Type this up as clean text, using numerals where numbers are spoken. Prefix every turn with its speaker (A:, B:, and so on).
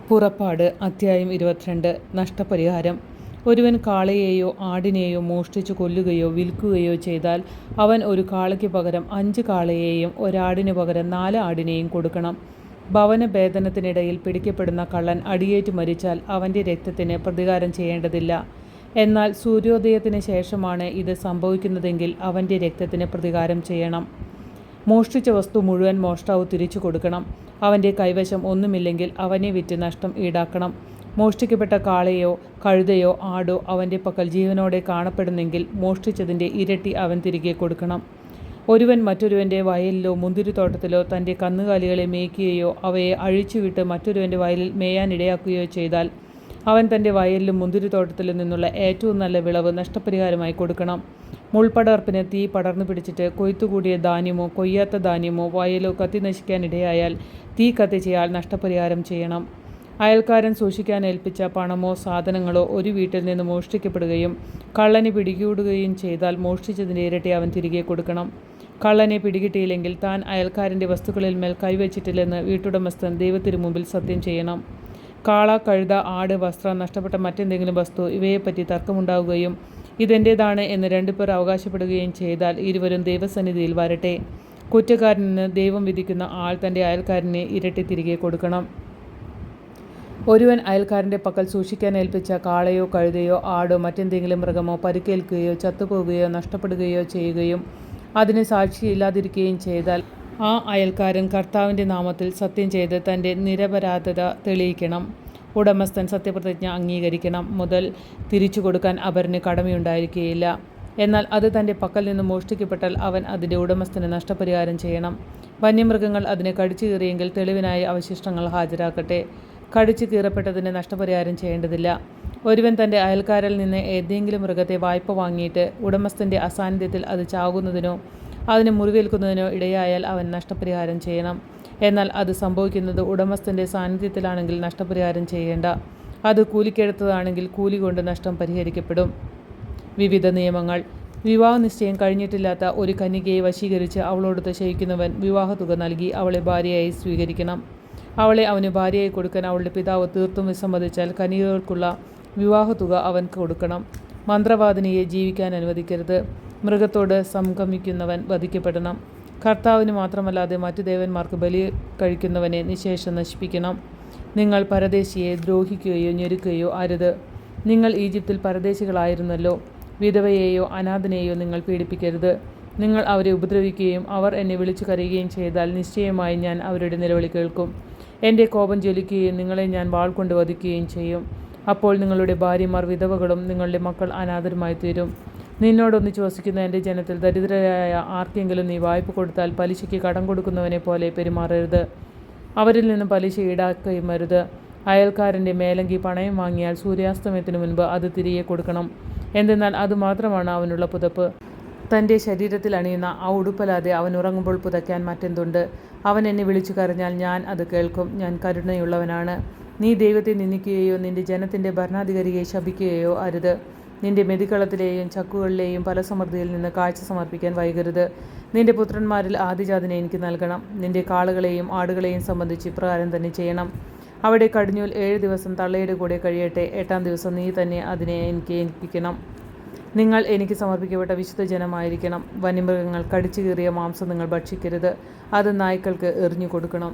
A: പുറപ്പാട് അധ്യായം 22. നഷ്ടപരിഹാരം. ഒരുവൻ കാളയെയോ ആടിനെയോ മോഷ്ടിച്ചു കൊല്ലുകയോ വിൽക്കുകയോ ചെയ്താൽ അവൻ ഒരു കാളയ്ക്ക് പകരം 5 കാളയെയും ഒരാടിനു പകരം 4 ആടിനെയും കൊടുക്കണം. ഭവനഭേദനത്തിനിടയിൽ പിടിക്കപ്പെടുന്ന കള്ളൻ അടിയേറ്റ് മരിച്ചാൽ അവൻ്റെ രക്തത്തിന് പ്രതികാരം ചെയ്യേണ്ടതില്ല. എന്നാൽ സൂര്യോദയത്തിന് ശേഷമാണ് ഇത് സംഭവിക്കുന്നതെങ്കിൽ അവൻ്റെ രക്തത്തിന് പ്രതികാരം ചെയ്യണം. മോഷ്ടിച്ച വസ്തു മുഴുവൻ മോഷ്ടാവ് തിരിച്ചു കൊടുക്കണം. അവൻ്റെ കൈവശം ഒന്നുമില്ലെങ്കിൽ അവനെ വിറ്റ് നഷ്ടം ഈടാക്കണം. മോഷ്ടിക്കപ്പെട്ട കാളയോ കഴുതയോ ആടോ അവൻ്റെ പക്കൽ ജീവനോടെ കാണപ്പെടുന്നെങ്കിൽ മോഷ്ടിച്ചതിൻ്റെ ഇരട്ടി അവൻ തിരികെ കൊടുക്കണം. ഒരുവൻ മറ്റൊരുവൻ്റെ വയലിലോ മുന്തിരിത്തോട്ടത്തിലോ തൻ്റെ കന്നുകാലികളെ മേയ്ക്കുകയോ അവയെ അഴിച്ചുവിട്ട് മറ്റൊരുവൻ്റെ വയലിൽ മേയാനിടയാക്കുകയോ ചെയ്താൽ അവൻ തൻ്റെ വയലിലും മുന്തിരിത്തോട്ടത്തിലും നിന്നുള്ള ഏറ്റവും നല്ല വിളവ് നഷ്ടപരിഹാരമായി കൊടുക്കണം. മുൾപടർപ്പിന് തീ പടർന്നു പിടിച്ചിട്ട് കൊയ്ത്തുകൂടിയ ധാന്യമോ കൊയ്യാത്ത ധാന്യമോ വയലോ കത്തി നശിക്കാനിടയായാൽ തീ കത്തിച്ചയാൾ നഷ്ടപരിഹാരം ചെയ്യണം. അയൽക്കാരൻ സൂക്ഷിക്കാൻ ഏൽപ്പിച്ച പണമോ സാധനങ്ങളോ ഒരു വീട്ടിൽ നിന്ന് മോഷ്ടിക്കപ്പെടുകയും കള്ളനെ പിടികൂടുകയും ചെയ്താൽ മോഷ്ടിച്ചതിൻ്റെ ഇരട്ടി അവൻ തിരികെ കൊടുക്കണം. കള്ളനെ പിടികിട്ടിയില്ലെങ്കിൽ താൻ അയൽക്കാരൻ്റെ വസ്തുക്കളിൽ മേൽ കൈവച്ചിട്ടില്ലെന്ന് വീട്ടുടമസ്ഥൻ ദൈവത്തിനു മുമ്പിൽ സത്യം ചെയ്യണം. കാള, കഴുത, ആട്, വസ്ത്രം, നഷ്ടപ്പെട്ട മറ്റെന്തെങ്കിലും വസ്തു ഇവയെപ്പറ്റി തർക്കമുണ്ടാവുകയും ഇതെൻ്റേതാണ് എന്ന് 2 പേർ അവകാശപ്പെടുകയും ചെയ്താൽ ഇരുവരും ദൈവസന്നിധിയിൽ വരട്ടെ. കുറ്റക്കാരനെന്ന് ദൈവം വിധിക്കുന്ന ആൾ തൻ്റെ അയൽക്കാരനെ ഇരട്ടി തിരികെ കൊടുക്കണം. ഒരുവൻ അയൽക്കാരൻ്റെ പക്കൽ സൂക്ഷിക്കാൻ ഏൽപ്പിച്ച കാളയോ കഴുതയോ ആടോ മറ്റെന്തെങ്കിലും മൃഗമോ പരിക്കേൽക്കുകയോ ചത്തുപോവുകയോ നഷ്ടപ്പെടുകയോ ചെയ്യുകയും അതിന് സാക്ഷിയില്ലാതിരിക്കുകയും ചെയ്താൽ ആ അയൽക്കാരൻ കർത്താവിൻ്റെ നാമത്തിൽ സത്യം ചെയ്ത് തൻ്റെ നിരപരാധത തെളിയിക്കണം. ഉടമസ്ഥൻ സത്യപ്രതിജ്ഞ അംഗീകരിക്കണം. മുതൽ തിരിച്ചു കൊടുക്കാൻ അപരന് കടമയുണ്ടായിരിക്കുകയില്ല. എന്നാൽ അത് തൻ്റെ പക്കൽ നിന്ന് മോഷ്ടിക്കപ്പെട്ടാൽ അവൻ അതിൻ്റെ ഉടമസ്ഥന് നഷ്ടപരിഹാരം ചെയ്യണം. വന്യമൃഗങ്ങൾ അതിനെ കടിച്ചു കീറിയെങ്കിൽ തെളിവിനായി അവശിഷ്ടങ്ങൾ ഹാജരാക്കട്ടെ. കടിച്ചു കീറപ്പെട്ടതിന് നഷ്ടപരിഹാരം ചെയ്യേണ്ടതില്ല. ഒരുവൻ തൻ്റെ അയൽക്കാരിൽ നിന്ന് ഏതെങ്കിലും മൃഗത്തെ വായ്പ വാങ്ങിയിട്ട് ഉടമസ്ഥൻ്റെ അസാന്നിധ്യത്തിൽ അത് ചാകുന്നതിനോ അതിന് മുറിവേൽക്കുന്നതിനോ ഇടയായാൽ അവൻ നഷ്ടപരിഹാരം ചെയ്യണം. എന്നാൽ അത് സംഭവിക്കുന്നത് ഉടമസ്ഥൻ്റെ സാന്നിധ്യത്തിലാണെങ്കിൽ നഷ്ടപരിഹാരം ചെയ്യേണ്ട. അത് കൂലിക്കെടുത്തതാണെങ്കിൽ കൂലി കൊണ്ട് നഷ്ടം പരിഹരിക്കപ്പെടും. വിവിധ നിയമങ്ങൾ. വിവാഹ നിശ്ചയം കഴിഞ്ഞിട്ടില്ലാത്ത ഒരു കന്യകയെ വശീകരിച്ച് അവളോടൊത്ത് ശയിക്കുന്നവൻ വിവാഹത്തുക നൽകി അവളെ ഭാര്യയായി സ്വീകരിക്കണം. അവളെ അവന് ഭാര്യയായി കൊടുക്കാൻ അവളുടെ പിതാവ് തീർത്തും വിസമ്മതിച്ചാൽ കന്യകകൾക്കുള്ള വിവാഹത്തുക അവൻ കൊടുക്കണം. മന്ത്രവാദിനിയെ ജീവിക്കാൻ അനുവദിക്കരുത്. മൃഗത്തോട് സംഗമിക്കുന്നവൻ വധിക്കപ്പെടണം. കർത്താവിന് മാത്രമല്ലാതെ മറ്റു ദേവന്മാർക്ക് ബലി കഴിക്കുന്നവനെ നിശേഷം നശിപ്പിക്കണം. നിങ്ങൾ പരദേശിയെ ദ്രോഹിക്കുകയോ ഞെരുക്കുകയോ അരുത്. നിങ്ങൾ ഈജിപ്തിൽ പരദേശികളായിരുന്നല്ലോ. വിധവയെയോ അനാഥനെയോ നിങ്ങൾ പീഡിപ്പിക്കരുത്. നിങ്ങൾ അവരെ ഉപദ്രവിക്കുകയും അവർ എന്നെ വിളിച്ചു കരയുകയും ചെയ്താൽ നിശ്ചയമായി ഞാൻ അവരുടെ നിലവിളി കേൾക്കും. എൻ്റെ കോപം ജ്വലിക്കുകയും നിങ്ങളെ ഞാൻ വാൾ കൊണ്ട് വധിക്കുകയും ചെയ്യും. അപ്പോൾ നിങ്ങളുടെ ഭാര്യമാർ വിധവകളും നിങ്ങളുടെ മക്കൾ അനാഥരുമായി തീരും. നിന്നോടൊന്നിച്ച് വസിക്കുന്ന എൻ്റെ ജനത്തിൽ ദരിദ്രരായ ആർക്കെങ്കിലും നീ വായ്പ കൊടുത്താൽ പലിശയ്ക്ക് കടം കൊടുക്കുന്നവനെ പോലെ പെരുമാറരുത്. അവരിൽ നിന്ന് പലിശ ഈടാക്കുകയും അരുത്. അയൽക്കാരൻ്റെ മേലങ്കി പണയം വാങ്ങിയാൽ സൂര്യാസ്തമയത്തിനു മുൻപ് അത് തിരികെ കൊടുക്കണം. എന്തെന്നാൽ അതുമാത്രമാണ് അവനുള്ള പുതപ്പ്. തൻ്റെ ശരീരത്തിൽ അണിയുന്ന ആ ഉടുപ്പല്ലാതെ അവൻ ഉറങ്ങുമ്പോൾ പുതയ്ക്കാൻ മറ്റെന്തുണ്ട്? അവൻ എന്നെ വിളിച്ചു കരഞ്ഞാൽ ഞാൻ അത് കേൾക്കും. ഞാൻ കരുണയുള്ളവനാണ്. നീ ദൈവത്തെ നിന്ദിക്കുകയോ നിൻ്റെ ജനത്തിൻ്റെ ഭരണാധികാരിയെ ശപിക്കുകയോ അരുത്. നിന്റെ മെതിക്കളത്തിലെയും ചക്കുകളിലെയും ഫലസമൃദ്ധിയിൽ നിന്ന് കാഴ്ച സമർപ്പിക്കാൻ വൈകരുത്. നിന്റെ പുത്രന്മാരിൽ ആദ്യജാതനെ എനിക്ക് നൽകണം. നിന്റെ കാളകളെയും ആടുകളെയും സംബന്ധിച്ച് ഇപ്രകാരം തന്നെ ചെയ്യണം. അവിടെ കടിഞ്ഞൂൽ 7 ദിവസം തള്ളയുടെ കൂടെ കഴിയട്ടെ. 8-ാം ദിവസം നീ തന്നെ അതിനെ എനിക്ക് ഏൽപ്പിക്കണം. നിങ്ങൾ എനിക്ക് സമർപ്പിക്കപ്പെട്ട വിശുദ്ധ ജനമായിരിക്കണം. വന്യമൃഗങ്ങൾ കടിച്ചു കീറിയ മാംസം നിങ്ങൾ ഭക്ഷിക്കരുത്. അത് നായ്ക്കൾക്ക് എറിഞ്ഞു കൊടുക്കണം.